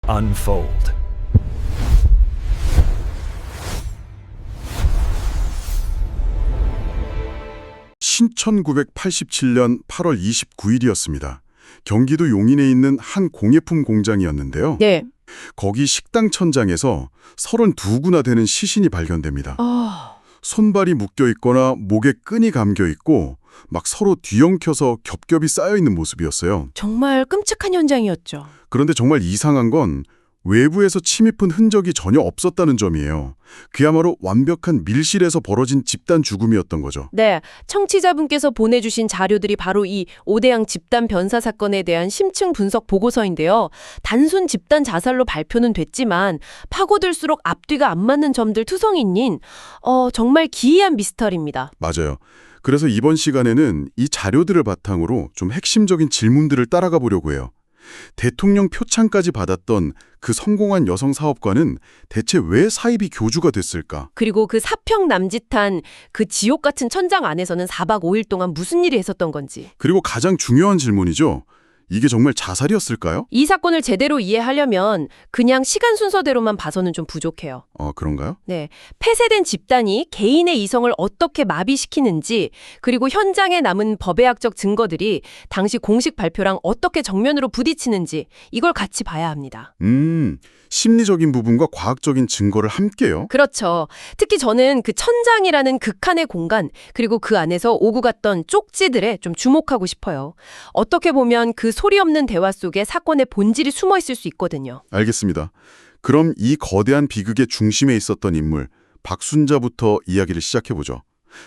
unfold. (1987년 8월 29일이었습니다) 경기도 용인에 있는 한 공예품 공장이었는데요. 네. 거기 식당 천장에서 32구나 되는 시신이 발견됩니다. 손발이 묶여 있거나 목에 끈이 감겨 있고 막 서로 뒤엉켜서 겹겹이 쌓여 있는 모습이었어요. 정말 끔찍한 현장이었죠. 그런데 정말 이상한 건 외부에서 침입한 흔적이 전혀 없었다는 점이에요. 그야말로 완벽한 밀실에서 벌어진 집단 죽음이었던 거죠. 네, 청취자분께서 보내주신 자료들이 바로 이 오대양 집단 변사 사건에 대한 심층 분석 보고서인데요. 단순 집단 자살로 발표는 됐지만 파고들수록 앞뒤가 안 맞는 점들 투성이인 정말 기이한 미스터리입니다. 맞아요. 그래서 이번 시간에는 이 자료들을 바탕으로 좀 핵심적인 질문들을 따라가 보려고 해요. 대통령 표창까지 받았던 그 성공한 여성 사업가는 대체 왜 사이비 교주가 됐을까? 그리고 그 사평 남짓한 그 지옥 같은 천장 안에서는 4박 5일 동안 무슨 일이 있었던 건지. 그리고 가장 중요한 질문이죠. 이게 정말 자살이었을까요? 이 사건을 제대로 이해하려면 그냥 시간 순서대로만 봐서는 좀 부족해요. 그런가요? 네, 폐쇄된 집단이 개인의 이성을 어떻게 마비시키는지, 그리고 현장에 남은 법의학적 증거들이 당시 공식 발표랑 어떻게 정면으로 부딪히는지 이걸 같이 봐야 합니다. 심리적인 부분과 과학적인 증거를 함께요? 그렇죠. 특히 저는 그 천장이라는 극한의 공간, 그리고 그 안에서 오고 갔던 쪽지들에 좀 주목하고 싶어요. 어떻게 보면 그 소리 없는 대화 속에 사건의 본질이 숨어 있을 수 있거든요. 알겠습니다. 그럼 이 거대한 비극의 중심에 있었던 인물, 박순자부터 이야기를 시작해보죠.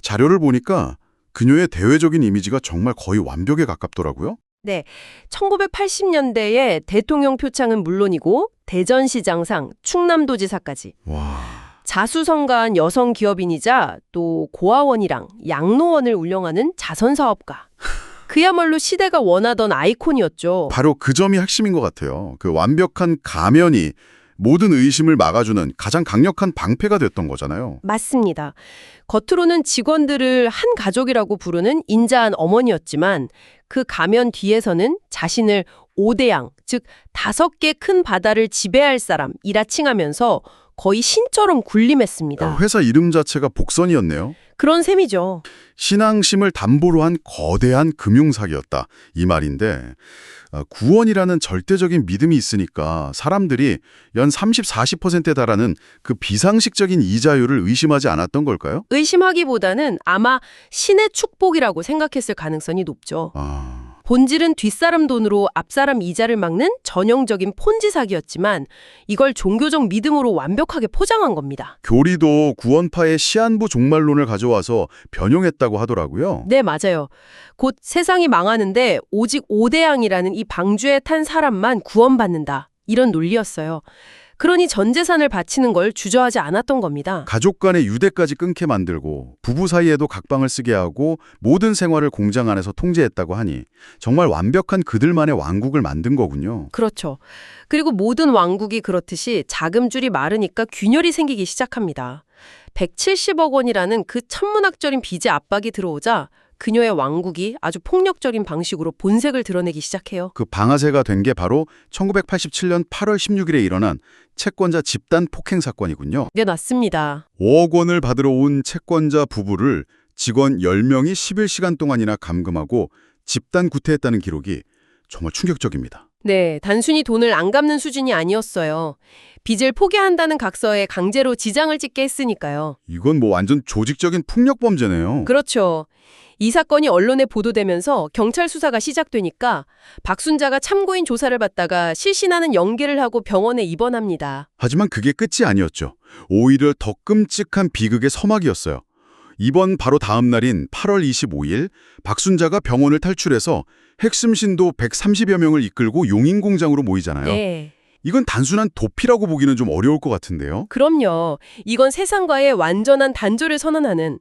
자료를 보니까 그녀의 대외적인 이미지가 정말 거의 완벽에 가깝더라고요. 네, 1980년대에 대통령 표창은 물론이고 대전시장상, 충남도지사까지 와... 자수성가한 여성 기업인이자 또 고아원이랑 양로원을 운영하는 자선사업가. 그야말로 시대가 원하던 아이콘이었죠. 바로 그 점이 핵심인 것 같아요. 그 완벽한 가면이 모든 의심을 막아주는 가장 강력한 방패가 됐던 거잖아요. 맞습니다. 겉으로는 직원들을 한 가족이라고 부르는 인자한 어머니였지만 그 가면 뒤에서는 자신을 오대양, 즉 5개 큰 바다를 지배할 사람이라 칭하면서 거의 신처럼 군림했습니다. 회사 이름 자체가 복선이었네요. 그런 셈이죠. 신앙심을 담보로 한 거대한 금융사기였다. 이 말인데 구원이라는 절대적인 믿음이 있으니까 사람들이 연 30, 40%에 달하는 그 비상식적인 이자율을 의심하지 않았던 걸까요? 의심하기보다는 아마 신의 축복이라고 생각했을 가능성이 높죠. 본질은 뒷사람 돈으로 앞사람 이자를 막는 전형적인 폰지 사기였지만 이걸 종교적 믿음으로 완벽하게 포장한 겁니다. 교리도 구원파의 시한부 종말론을 가져와서 변형했다고 하더라고요. 네, 맞아요. 곧 세상이 망하는데 오직 오대양이라는 이 방주에 탄 사람만 구원받는다. 이런 논리였어요. 그러니 전 재산을 바치는 걸 주저하지 않았던 겁니다. 가족 간의 유대까지 끊게 만들고 부부 사이에도 각방을 쓰게 하고 모든 생활을 공장 안에서 통제했다고 하니 정말 완벽한 그들만의 왕국을 만든 거군요. 그렇죠. 그리고 모든 왕국이 그렇듯이 자금줄이 마르니까 균열이 생기기 시작합니다. 170억 원이라는 그 천문학적인 빚의 압박이 들어오자 그녀의 왕국이 아주 폭력적인 방식으로 본색을 드러내기 시작해요. 그 방아쇠가 된 게 바로 1987년 8월 16일에 일어난 채권자 집단 폭행 사건이군요. 네, 맞습니다. 5억 원을 받으러 온 채권자 부부를 직원 10명이 11시간 동안이나 감금하고 집단 구태했다는 기록이 정말 충격적입니다. 네, 단순히 돈을 안 갚는 수준이 아니었어요. 빚을 포기한다는 각서에 강제로 지장을 찍게 했으니까요. 이건 뭐 완전 조직적인 폭력 범죄네요. 그렇죠. 이 사건이 언론에 보도되면서 경찰 수사가 시작되니까 박순자가 참고인 조사를 받다가 실신하는 연계를 하고 병원에 입원합니다. 하지만 그게 끝이 아니었죠. 오히려 더 끔찍한 비극의 서막이었어요. 이번 바로 다음 날인 8월 25일 박순자가 병원을 탈출해서 핵심 신도 130여 명을 이끌고 용인공장으로 모이잖아요. 네. 이건 단순한 도피라고 보기는 좀 어려울 것 같은데요. 그럼요. 이건 세상과의 완전한 단절을 선언하는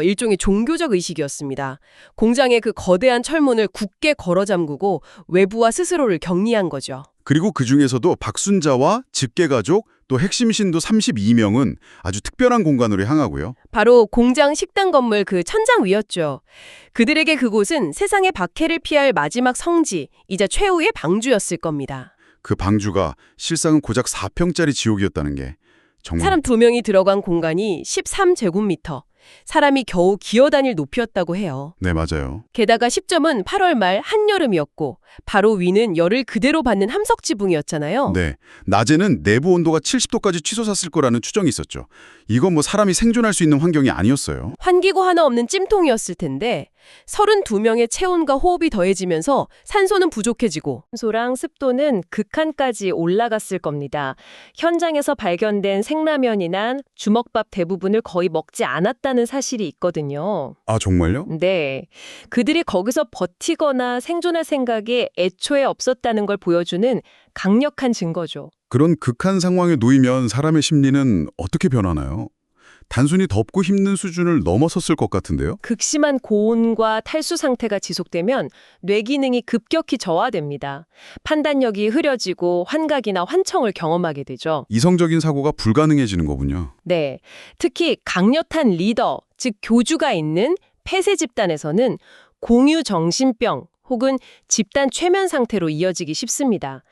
일종의 종교적 의식이었습니다. 공장의 그 거대한 철문을 굳게 걸어 잠그고 외부와 스스로를 격리한 거죠. 그리고 그중에서도 박순자와 직계가족 또 핵심 신도 32명은 아주 특별한 공간으로 향하고요. 바로 공장 식당 건물 그 천장 위였죠. 그들에게 그곳은 세상의 박해를 피할 마지막 성지이자 최후의 방주였을 겁니다. 그 방주가 실상은 고작 4평짜리 지옥이었다는 게 정말 사람 2명이 들어간 공간이 13제곱미터. 사람이 겨우 기어다닐 높이였다고 해요. 네, 맞아요. 게다가 시점은 8월 말 한여름이었고 바로 위는 열을 그대로 받는 함석 지붕이었잖아요. 네. 낮에는 내부 온도가 70도까지 치솟았을 거라는 추정이 있었죠. 이건 뭐 사람이 생존할 수 있는 환경이 아니었어요. 환기구 하나 없는 찜통이었을 텐데 32명의 체온과 호흡이 더해지면서 산소는 부족해지고 산소랑 습도는 극한까지 올라갔을 겁니다. 현장에서 발견된 생라면이나 주먹밥 대부분을 거의 먹지 않았다는 사실이 있거든요. 아, 정말요? 네. 그들이 거기서 버티거나 생존할 생각이 애초에 없었다는 걸 보여주는 강력한 증거죠. 그런 극한 상황에 놓이면 사람의 심리는 어떻게 변하나요? 단순히 덥고 힘든 수준을 넘어섰을 것 같은데요? 극심한 고온과 탈수 상태가 지속되면 뇌 기능이 급격히 저하됩니다. 판단력이 흐려지고 환각이나 환청을 경험하게 되죠. 이성적인 사고가 불가능해지는 거군요. 네. 특히 강력한 리더, 즉 교주가 있는 폐쇄 집단에서는 공유 정신병 혹은 집단 최면 상태로 이어지기 쉽습니다.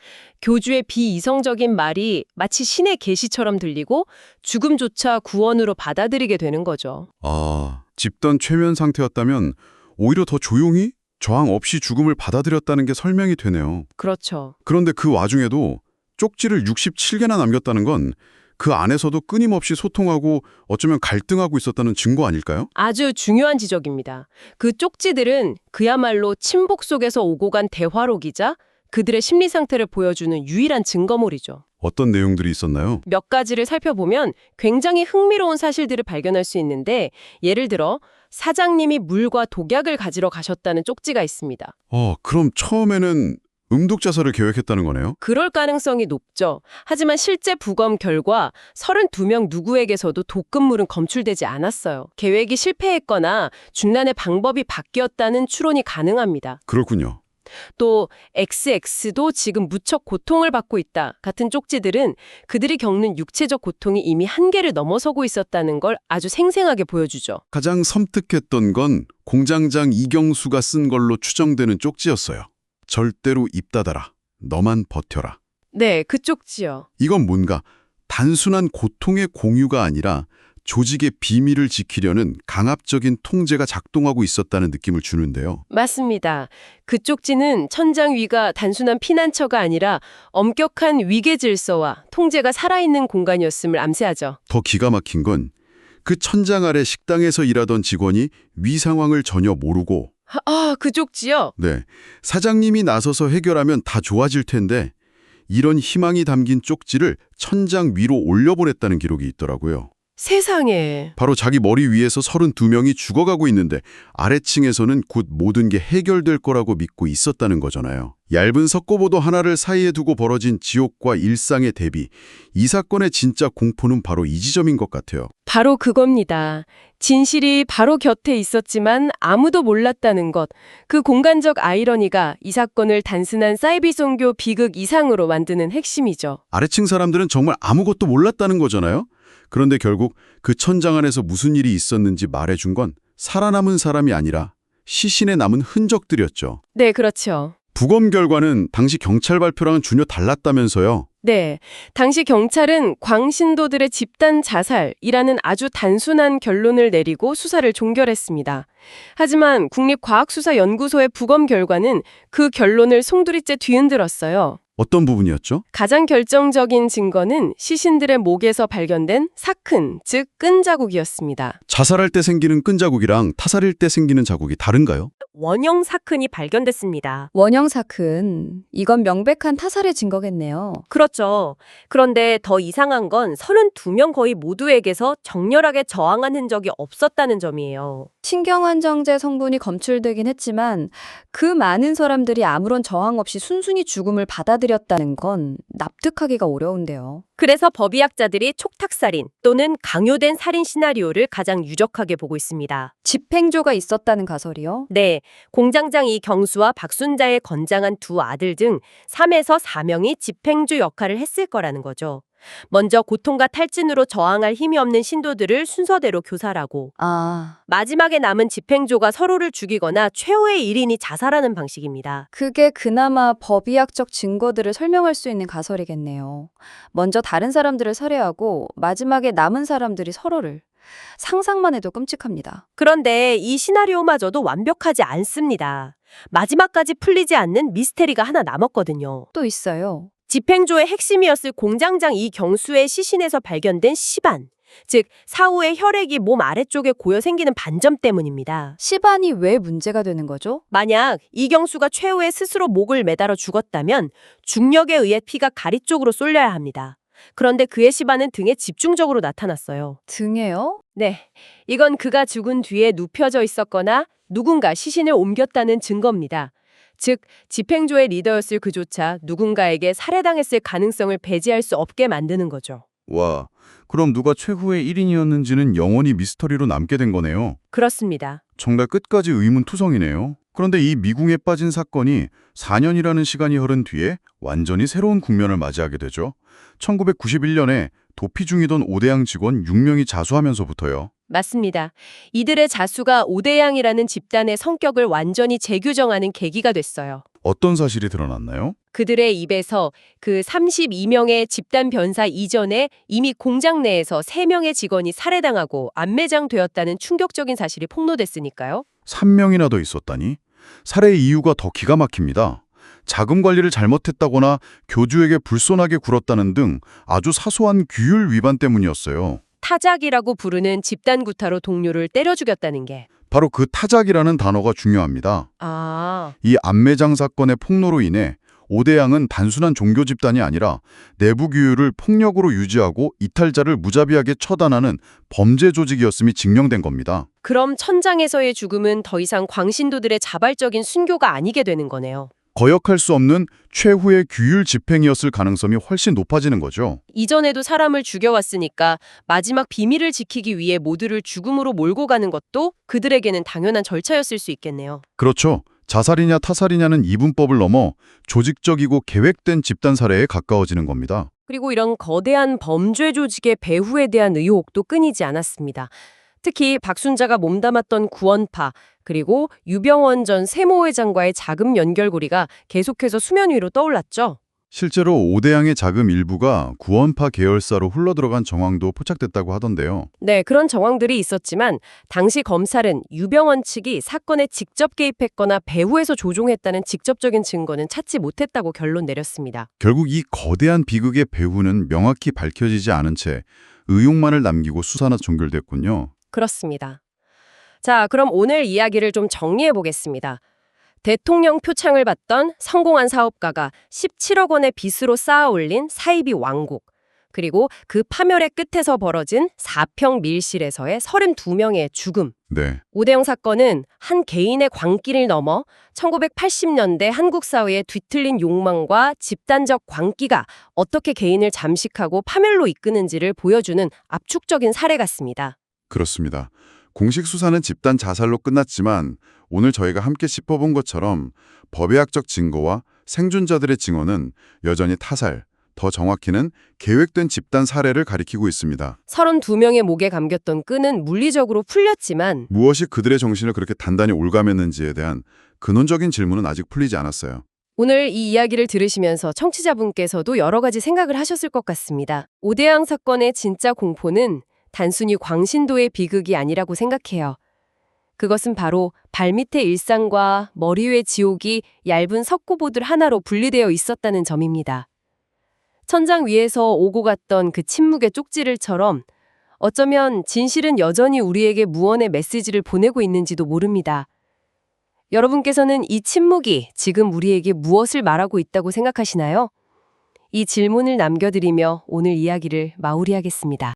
교주의 비이성적인 말이 마치 신의 계시처럼 들리고 죽음조차 구원으로 받아들이게 되는 거죠. 아, 집단 최면 상태였다면 오히려 더 조용히 저항 없이 죽음을 받아들였다는 게 설명이 되네요. 그렇죠. 그런데 그 와중에도 쪽지를 67개나 남겼다는 건 그 안에서도 끊임없이 소통하고 어쩌면 갈등하고 있었다는 증거 아닐까요? 아주 중요한 지적입니다. 그 쪽지들은 그야말로 친복 속에서 오고 간 대화록이자 그들의 심리 상태를 보여주는 유일한 증거물이죠. 어떤 내용들이 있었나요? 몇 가지를 살펴보면 굉장히 흥미로운 사실들을 발견할 수 있는데 예를 들어 사장님이 물과 독약을 가지러 가셨다는 쪽지가 있습니다. 그럼 처음에는 음독자살을 계획했다는 거네요? 그럴 가능성이 높죠. 하지만 실제 부검 결과 32명 누구에게서도 독극물은 검출되지 않았어요. 계획이 실패했거나 중란의 방법이 바뀌었다는 추론이 가능합니다. 그렇군요. 또 XX도 지금 무척 고통을 받고 있다 같은 쪽지들은 그들이 겪는 육체적 고통이 이미 한계를 넘어서고 있었다는 걸 아주 생생하게 보여주죠. 가장 섬뜩했던 건 공장장 이경수가 쓴 걸로 추정되는 쪽지였어요. 절대로 입 닫아라. 너만 버텨라. 네, 그 쪽지요. 이건 뭔가 단순한 고통의 공유가 아니라 조직의 비밀을 지키려는 강압적인 통제가 작동하고 있었다는 느낌을 주는데요. 맞습니다. 그 쪽지는 천장 위가 단순한 피난처가 아니라 엄격한 위계 질서와 통제가 살아있는 공간이었음을 암시하죠. 더 기가 막힌 건 그 천장 아래 식당에서 일하던 직원이 위 상황을 전혀 모르고 그 쪽지요? 네, 사장님이 나서서 해결하면 다 좋아질 텐데 이런 희망이 담긴 쪽지를 천장 위로 올려보냈다는 기록이 있더라고요. 세상에. 바로 자기 머리 위에서 32명이 죽어가고 있는데 아래층에서는 곧 모든 게 해결될 거라고 믿고 있었다는 거잖아요. 얇은 석고보도 하나를 사이에 두고 벌어진 지옥과 일상의 대비. 이 사건의 진짜 공포는 바로 이 지점인 것 같아요. 바로 그겁니다. 진실이 바로 곁에 있었지만 아무도 몰랐다는 것. 그 공간적 아이러니가 이 사건을 단순한 사이비종교 비극 이상으로 만드는 핵심이죠. 아래층 사람들은 정말 아무것도 몰랐다는 거잖아요. 그런데 결국 그 천장 안에서 무슨 일이 있었는지 말해준 건 살아남은 사람이 아니라 시신에 남은 흔적들이었죠. 네, 그렇죠. 부검 결과는 당시 경찰 발표랑은 전혀 달랐다면서요. 네, 당시 경찰은 광신도들의 집단 자살이라는 아주 단순한 결론을 내리고 수사를 종결했습니다. 하지만 국립과학수사연구소의 부검 결과는 그 결론을 송두리째 뒤흔들었어요. 어떤 부분이었죠? 가장 결정적인 증거는 시신들의 목에서 발견된 사큰, 즉 끈 자국이었습니다. 자살할 때 생기는 끈 자국이랑 타살일 때 생기는 자국이 다른가요? 원형 사큰이 발견됐습니다. 원형 사큰, 이건 명백한 타살의 증거겠네요. 그렇죠. 그런데 더 이상한 건 32명 거의 모두에게서 정렬하게 저항한 흔적이 없었다는 점이에요. 신경안정제 성분이 검출되긴 했지만 그 많은 사람들이 아무런 저항 없이 순순히 죽음을 받아들였다는 건 납득하기가 어려운데요. 그래서 법의학자들이 촉탁살인 또는 강요된 살인 시나리오를 가장 유력하게 보고 있습니다. 집행조가 있었다는 가설이요? 네, 공장장 이경수와 박순자의 건장한 두 아들 등 3에서 4명이 집행주 역할을 했을 거라는 거죠. 먼저 고통과 탈진으로 저항할 힘이 없는 신도들을 순서대로 교살하고 아, 마지막에 남은 집행조가 서로를 죽이거나 최후의 1인이 자살하는 방식입니다. 그게 그나마 법의학적 증거들을 설명할 수 있는 가설이겠네요. 먼저 다른 사람들을 살해하고 마지막에 남은 사람들이 서로를. 상상만 해도 끔찍합니다. 그런데 이 시나리오마저도 완벽하지 않습니다. 마지막까지 풀리지 않는 미스테리가 하나 남았거든요. 또 있어요. 집행조의 핵심이었을 공장장 이경수의 시신에서 발견된 시반, 즉 사후에 혈액이 몸 아래쪽에 고여 생기는 반점 때문입니다. 시반이 왜 문제가 되는 거죠? 만약 이경수가 최후에 스스로 목을 매달아 죽었다면 중력에 의해 피가 가리 쪽으로 쏠려야 합니다. 그런데 그의 시반은 등에 집중적으로 나타났어요. 등에요? 네, 이건 그가 죽은 뒤에 눕혀져 있었거나 누군가 시신을 옮겼다는 증거입니다. 즉, 집행조의 리더였을 그조차 누군가에게 살해당했을 가능성을 배제할 수 없게 만드는 거죠. 와, 그럼 누가 최후의 1인이었는지는 영원히 미스터리로 남게 된 거네요. 그렇습니다. 정말 끝까지 의문투성이네요. 그런데 이 미궁에 빠진 사건이 4년이라는 시간이 흐른 뒤에 완전히 새로운 국면을 맞이하게 되죠. 1991년에 도피 중이던 오대양 직원 6명이 자수하면서부터요. 맞습니다. 이들의 자수가 오대양이라는 집단의 성격을 완전히 재규정하는 계기가 됐어요. 어떤 사실이 드러났나요? 그들의 입에서 그 32명의 집단 변사 이전에 이미 공장 내에서 3명의 직원이 살해당하고 안매장되었다는 충격적인 사실이 폭로됐으니까요. 3명이나 더 있었다니? 살해 이유가 더 기가 막힙니다. 자금 관리를 잘못했다거나 교주에게 불손하게 굴었다는 등 아주 사소한 규율 위반 때문이었어요. 타작이라고 부르는 집단 구타로 동료를 때려 죽였다는 게. 바로 그 타작이라는 단어가 중요합니다. 이 안매장 사건의 폭로로 인해 오대양은 단순한 종교 집단이 아니라 내부 규율을 폭력으로 유지하고 이탈자를 무자비하게 처단하는 범죄 조직이었음이 증명된 겁니다. 그럼 천장에서의 죽음은 더 이상 광신도들의 자발적인 순교가 아니게 되는 거네요. 거역할 수 없는 최후의 규율 집행이었을 가능성이 훨씬 높아지는 거죠. 이전에도 사람을 죽여왔으니까 마지막 비밀을 지키기 위해 모두를 죽음으로 몰고 가는 것도 그들에게는 당연한 절차였을 수 있겠네요. 그렇죠. 자살이냐 타살이냐는 이분법을 넘어 조직적이고 계획된 집단 살해에 가까워지는 겁니다. 그리고 이런 거대한 범죄 조직의 배후에 대한 의혹도 끊이지 않았습니다. 특히 박순자가 몸담았던 구원파, 그리고 유병원 전 세모회장과의 자금 연결고리가 계속해서 수면 위로 떠올랐죠. 실제로 오대양의 자금 일부가 구원파 계열사로 흘러들어간 정황도 포착됐다고 하던데요. 네, 그런 정황들이 있었지만 당시 검찰은 유병원 측이 사건에 직접 개입했거나 배후에서 조종했다는 직접적인 증거는 찾지 못했다고 결론 내렸습니다. 결국 이 거대한 비극의 배후는 명확히 밝혀지지 않은 채 의혹만을 남기고 수사나 종결됐군요. 그렇습니다. 자, 그럼 오늘 이야기를 좀 정리해 보겠습니다. 대통령 표창을 받던 성공한 사업가가 17억 원의 빚으로 쌓아 올린 사이비 왕국, 그리고 그 파멸의 끝에서 벌어진 4평 밀실에서의 32명의 죽음. 네. 오대영 사건은 한 개인의 광기를 넘어 1980년대 한국 사회의 뒤틀린 욕망과 집단적 광기가 어떻게 개인을 잠식하고 파멸로 이끄는지를 보여주는 압축적인 사례 같습니다. 그렇습니다. 공식 수사는 집단 자살로 끝났지만 오늘 저희가 함께 짚어본 것처럼 법의학적 증거와 생존자들의 증언은 여전히 타살, 더 정확히는 계획된 집단 살해를 가리키고 있습니다. 32명의 목에 감겼던 끈은 물리적으로 풀렸지만 무엇이 그들의 정신을 그렇게 단단히 올가맸는지에 대한 근원적인 질문은 아직 풀리지 않았어요. 오늘 이 이야기를 들으시면서 청취자분께서도 여러 가지 생각을 하셨을 것 같습니다. 오대양 사건의 진짜 공포는 단순히 광신도의 비극이 아니라고 생각해요. 그것은 바로 발밑의 일상과 머리 위의 지옥이 얇은 석고보들 하나로 분리되어 있었다는 점입니다. 천장 위에서 오고 갔던 그 침묵의 쪽지를처럼 어쩌면 진실은 여전히 우리에게 무언의 메시지를 보내고 있는지도 모릅니다. 여러분께서는 이 침묵이 지금 우리에게 무엇을 말하고 있다고 생각하시나요? 이 질문을 남겨드리며 오늘 이야기를 마무리하겠습니다.